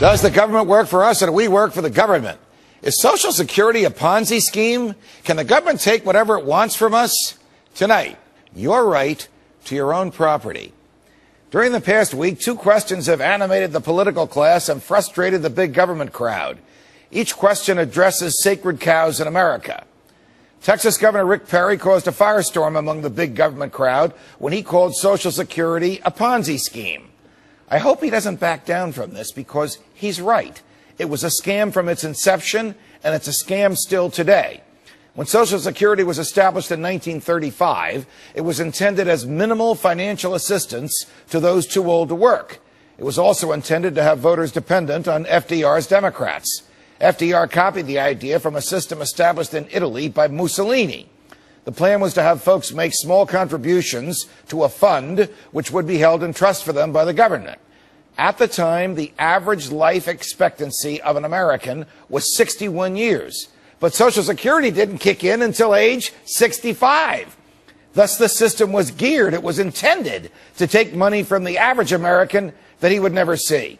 Does the government work for us or do we work for the government? Is Social Security a Ponzi scheme? Can the government take whatever it wants from us? Tonight, your right to your own property. During the past week, two questions have animated the political class and frustrated the big government crowd. Each question addresses sacred cows in America. Texas Governor Rick Perry caused a firestorm among the big government crowd when he called Social Security a Ponzi scheme. I hope he doesn't back down from this because he's right. It was a scam from its inception, and it's a scam still today. When Social Security was established in 1935, it was intended as minimal financial assistance to those too old to work. It was also intended to have voters dependent on FDR's Democrats. FDR copied the idea from a system established in Italy by Mussolini. The plan was to have folks make small contributions to a fund which would be held in trust for them by the government. At the time, the average life expectancy of an American was 61 years. But Social Security didn't kick in until age 65. Thus, the system was geared. It was intended to take money from the average American that he would never see.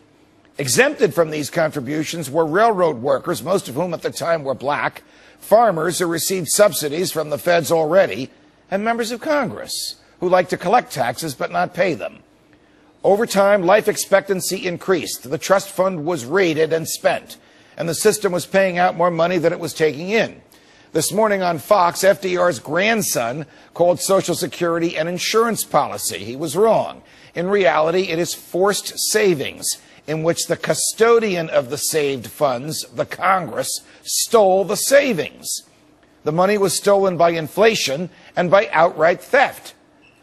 Exempted from these contributions were railroad workers, most of whom at the time were black, farmers who received subsidies from the feds already, and members of Congress who liked to collect taxes but not pay them. Over time, life expectancy increased. The trust fund was raided and spent, and the system was paying out more money than it was taking in. This morning on Fox, FDR's grandson called Social Security an insurance policy. He was wrong. In reality, it is forced savings, in which the custodian of the saved funds, the Congress, stole the savings. The money was stolen by inflation and by outright theft.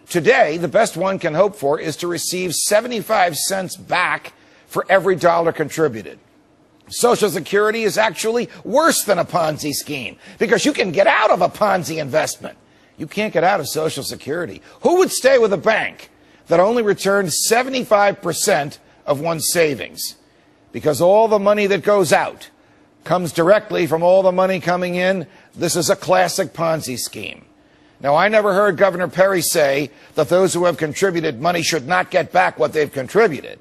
Today, the best one can hope for is to receive 75 cents back for every dollar contributed. Social Security is actually worse than a Ponzi scheme because you can get out of a Ponzi investment. You can't get out of Social Security. Who would stay with a bank that only returned 75% of one's savings? Because all the money that goes out comes directly from all the money coming in. This is a classic Ponzi scheme. Now, I never heard Governor Perry say that those who have contributed money should not get back what they've contributed.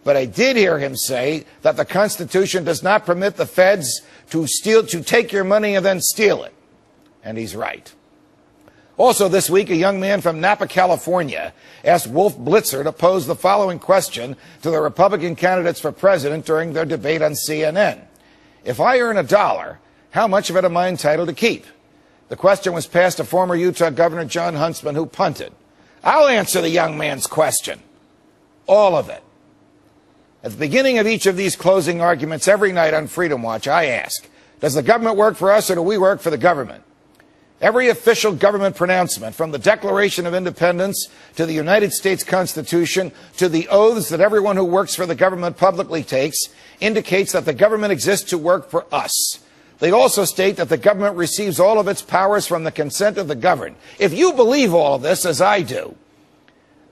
But I did hear him say that the Constitution does not permit the feds to take your money and then steal it. And he's right. Also this week, a young man from Napa, California, asked Wolf Blitzer to pose the following question to the Republican candidates for president during their debate on CNN. If I earn $1, how much of it am I entitled to keep? The question was passed to former Utah Governor John Huntsman, who punted. I'll answer the young man's question. All of it. At the beginning of each of these closing arguments every night on Freedom Watch, I ask, does the government work for us or do we work for the government? Every official government pronouncement, from the Declaration of Independence to the United States Constitution to the oaths that everyone who works for the government publicly takes, indicates that the government exists to work for us. They also state that the government receives all of its powers from the consent of the governed. If you believe all of this, as I do,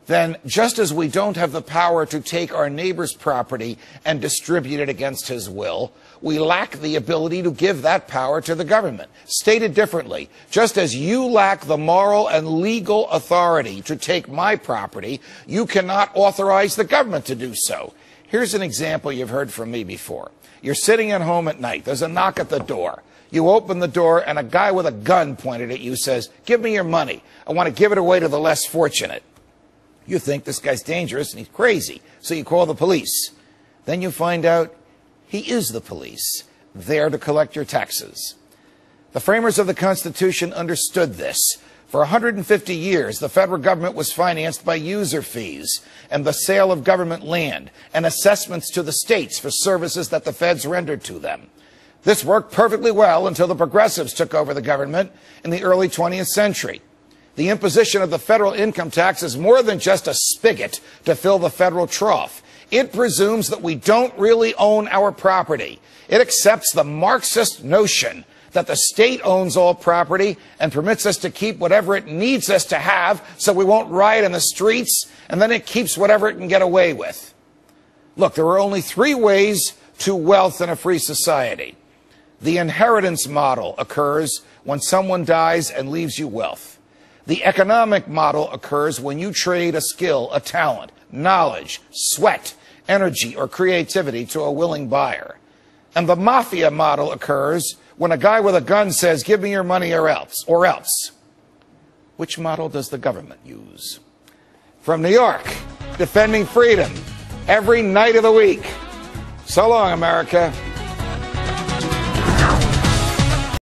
then just as we don't have the power to take our neighbor's property and distribute it against his will, we lack the ability to give that power to the government. Stated differently, just as you lack the moral and legal authority to take my property, you cannot authorize the government to do so. Here's an example you've heard from me before. You're sitting at home at night. There's a knock at the door. You open the door, and a guy with a gun pointed at you says, give me your money. I want to give it away to the less fortunate. You think this guy's dangerous and he's crazy, so you call the police. Then you find out he is the police, there to collect your taxes. The framers of the Constitution understood this. For 150 years, the federal government was financed by user fees and the sale of government land and assessments to the states for services that the feds rendered to them. This worked perfectly well until the progressives took over the government in the early 20th century. The imposition of the federal income tax is more than just a spigot to fill the federal trough. It presumes that we don't really own our property. It accepts the Marxist notion that the state owns all property and permits us to keep whatever it needs us to have so we won't riot in the streets, and then it keeps whatever it can get away with. Look, there are only three ways to wealth in a free society. The inheritance model occurs when someone dies and leaves you wealth. The economic model occurs when you trade a skill, a talent, knowledge, sweat, energy, or creativity to a willing buyer. And the mafia model occurs when a guy with a gun says, give me your money or else. Which model does the government use? From New York, defending freedom every night of the week. So long, America.